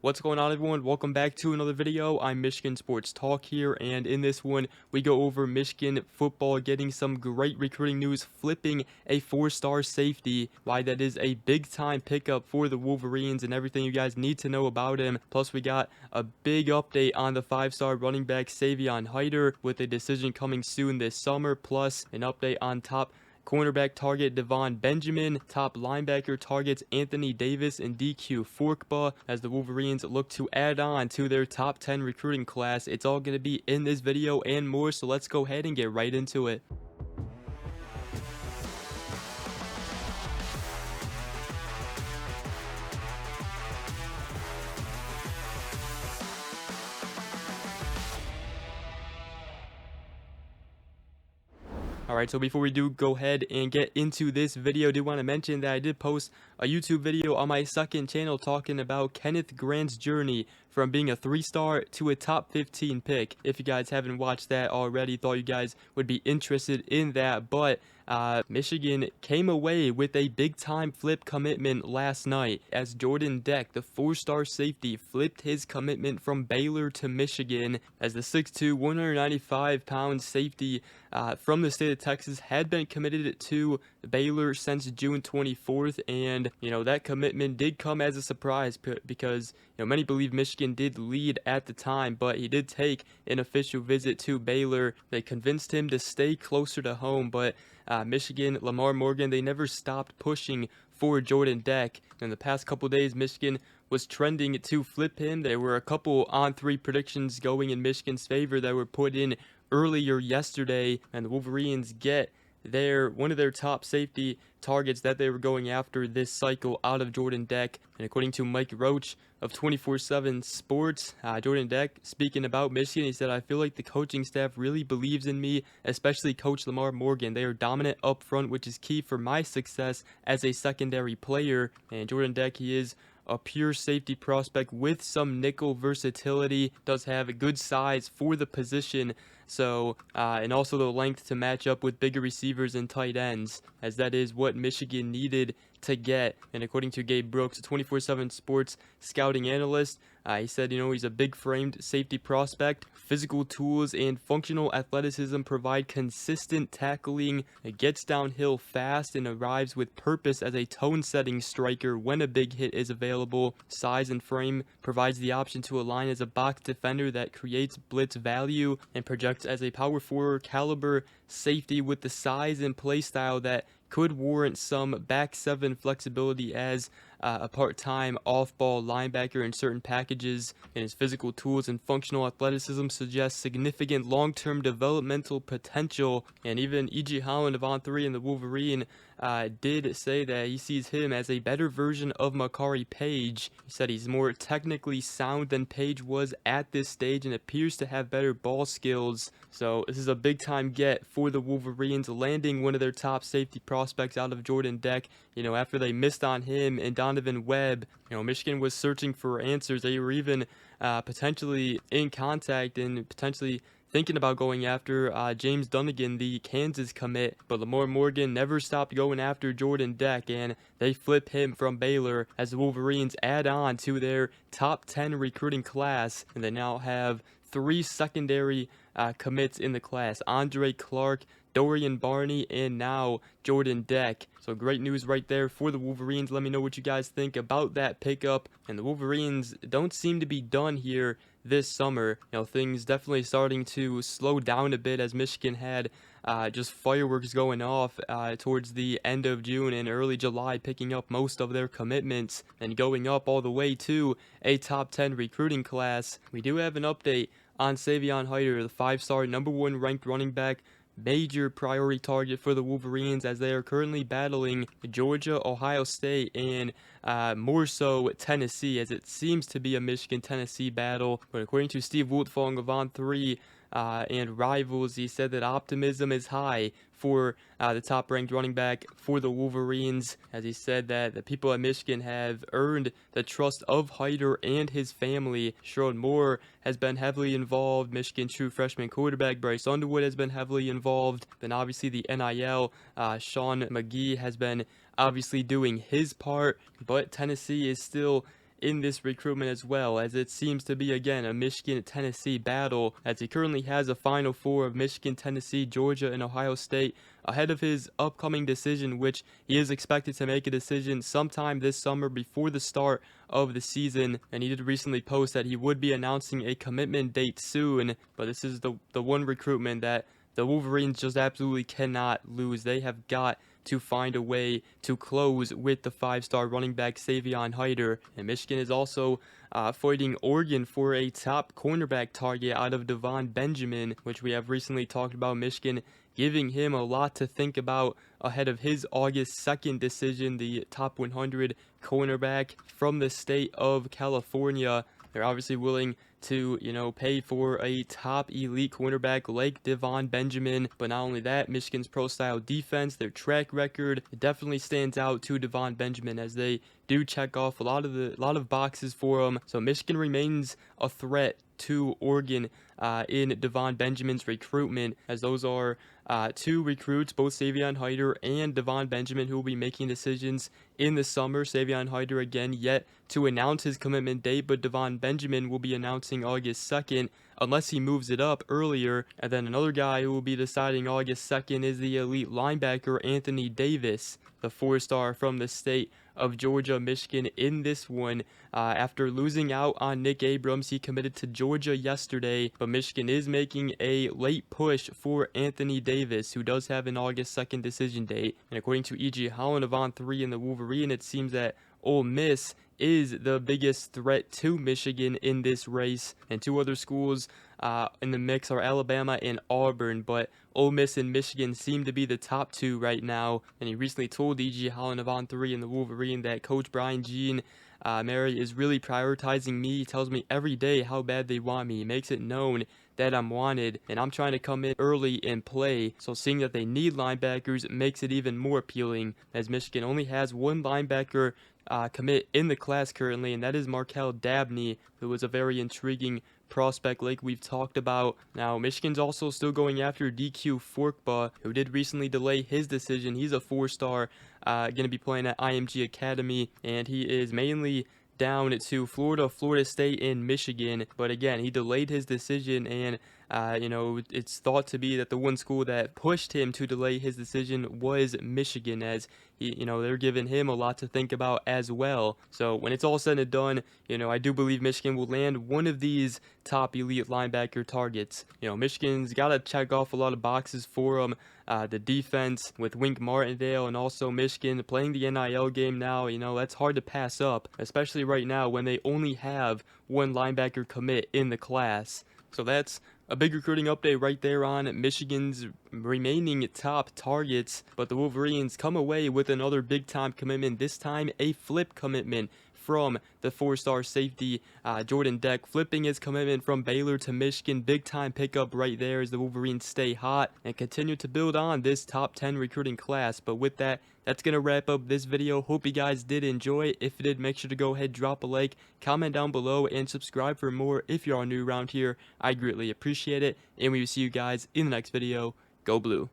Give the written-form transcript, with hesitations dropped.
What's going on, everyone? Welcome back to another video. I'm Michigan Sports Talk here, and in this one we go over Michigan football getting some great recruiting news, flipping a 4-star safety, why that is a big time pickup for the Wolverines, and everything you guys need to know about him. Plus we got a big update on the 5-star running back Savion Hiter with a decision coming soon this summer, plus an update on top cornerback target Davon Benjamin, top linebacker targets Anthony Davis and DQ Forkpa, as the Wolverines look to add on to their top 10 recruiting class. It's all going to be in this video and more, so let's go ahead and get right into it. Alright, so before we do go ahead and get into this video, I do want to mention that I did post a YouTube video on my second channel talking about Kenneth Grant's journey from being a 3-star to a top 15 pick. If you guys haven't watched that already, thought you guys would be interested in that, but Michigan came away with a big-time flip commitment last night as Jordan Deck, the 4-star safety, flipped his commitment from Baylor to Michigan, as the 6'2", 195-pound safety from the state of Texas had been committed to Baylor since June 24th, and that commitment did come as a surprise because many believe Michigan did lead at the time, but he did take an official visit to Baylor. They convinced him to stay closer to home, but Michigan, Lamar Morgan, they never stopped pushing for Jordan Deck. In the past couple days, Michigan was trending to flip him. There were a couple on-3 predictions going in Michigan's favor that were put in earlier yesterday, and the Wolverines get one of their top safety targets that they were going after this cycle out of Jordan Deck. And according to Mike Roach of 24/7 Sports, Jordan Deck, speaking about Michigan, he said, "I feel like the coaching staff really believes in me, especially Coach Lamar Morgan. They are dominant up front, which is key for my success as a secondary player." And Jordan Deck, he is a pure safety prospect with some nickel versatility, does have a good size for the position, so and also the length to match up with bigger receivers and tight ends, as that is what Michigan needed to get. And according to Gabe Brooks, a 24/7 Sports scouting analyst, he said, he's a big-framed safety prospect. Physical tools and functional athleticism provide consistent tackling. It gets downhill fast and arrives with purpose as a tone-setting striker when a big hit is available. Size and frame provides the option to align as a box defender that creates blitz value, and projects as a power forward caliber safety with the size and play style that could warrant some back 7 flexibility as a part-time off-ball linebacker in certain packages. And his physical tools and functional athleticism suggest significant long-term developmental potential. And even E.G. Holland of On3 and the Wolverine did say that he sees him as a better version of Makari Page. He said he's more technically sound than Page was at this stage and appears to have better ball skills. So this is a big-time get for the Wolverines, landing one of their top safety prospects out of Jordan Deck. After they missed on him and Donovan Webb, Michigan was searching for answers. They were even potentially in contact and potentially thinking about going after James Dunnigan, the Kansas commit, but Lamar Morgan never stopped going after Jordan Deck, and they flip him from Baylor as the Wolverines add on to their top 10 recruiting class, and they now have 3 secondary commits in the class: Andre Clark, Dorian Barney, and now Jordan Deck. So great news right there for the Wolverines. Let me know what you guys think about that pickup. And the Wolverines don't seem to be done here this summer. Things definitely starting to slow down a bit as Michigan had just fireworks going off towards the end of June and early July, picking up most of their commitments and going up all the way to a top 10 recruiting class. We do have an update on Savion Hiter, the 5-star #1 ranked running back, major priority target for the Wolverines as they are currently battling Georgia, Ohio State, and more so Tennessee, as it seems to be a Michigan-Tennessee battle. But according to Steve Wiltfong of On3 and Rivals, he said that optimism is high for the top-ranked running back for the Wolverines, as he said that the people at Michigan have earned the trust of Hiter and his family. Sherrod Moore has been heavily involved. Michigan true freshman quarterback Bryce Underwood has been heavily involved. Then obviously the NIL, Sean McGee has been obviously doing his part, but Tennessee is still in this recruitment as well, as it seems to be again a Michigan-Tennessee battle, as he currently has a Final Four of Michigan, Tennessee, Georgia, and Ohio State ahead of his upcoming decision, which he is expected to make a decision sometime this summer before the start of the season. And he did recently post that he would be announcing a commitment date soon, but this is the one recruitment that the Wolverines just absolutely cannot lose. They have got to find a way to close with the 5-star running back Savion Hiter. And Michigan is also fighting Oregon for a top cornerback target out of Davon Benjamin, which we have recently talked about Michigan giving him a lot to think about ahead of his August 2nd decision, the top 100 cornerback from the state of California. They're obviously willing to, pay for a top elite cornerback like Davon Benjamin. But not only that, Michigan's pro-style defense, their track record, it definitely stands out to Davon Benjamin, as they do check off a lot of boxes for him. So Michigan remains a threat to Oregon in Davon Benjamin's recruitment, as those are two recruits, both Savion Hiter and Davon Benjamin, who will be making decisions in the summer. Savion Hiter again yet to announce his commitment date, but Davon Benjamin will be announcing August 2nd unless he moves it up earlier. And then another guy who will be deciding August 2nd is the elite linebacker Anthony Davis, the 4-star from the state of Georgia. Michigan in this one, after losing out on Nick Abrams, he committed to Georgia yesterday, but Michigan is making a late push for Anthony Davis, who does have an August 2nd decision date. And according to E.G. Holland of On3 and the Wolverine, it seems that Ole Miss is the biggest threat to Michigan in this race, and two other schools in the mix are Alabama and Auburn, but Ole Miss and Michigan seem to be the top two right now. And he recently told E.G. Holland of On3 and the Wolverine that Coach Brian Jean Mary is really prioritizing me. He tells me every day how bad they want me. He makes it known that I'm wanted, and I'm trying to come in early and play. So seeing that they need linebackers makes it even more appealing, as Michigan only has one linebacker commit in the class currently, and that is Markel Dabney, who is a very intriguing prospect like we've talked about. Now, Michigan's also still going after DQ Forkpa, who did recently delay his decision. He's a 4-star, going to be playing at IMG Academy, and he is mainly down to Florida, Florida State, and Michigan. But again, he delayed his decision, and it's thought to be that the one school that pushed him to delay his decision was Michigan, as they're giving him a lot to think about as well. So when it's all said and done, I do believe Michigan will land one of these top elite linebacker targets. Michigan's got to check off a lot of boxes for them. The defense with Wink Martindale, and also Michigan playing the NIL game now, that's hard to pass up, especially right now when they only have one linebacker commit in the class. So that's a big recruiting update right there on Michigan's remaining top targets. But the Wolverines come away with another big-time commitment, this time a flip commitment from the 4-star safety Jordan Deck, flipping his commitment from Baylor to Michigan. Big time pickup right there as the Wolverines stay hot and continue to build on this top 10 recruiting class. But with that, that's going to wrap up this video. Hope you guys did enjoy. If you did, make sure to go ahead, drop a like, comment down below, and subscribe for more if you are new around here. I greatly appreciate it, and we will see you guys in the next video. Go Blue.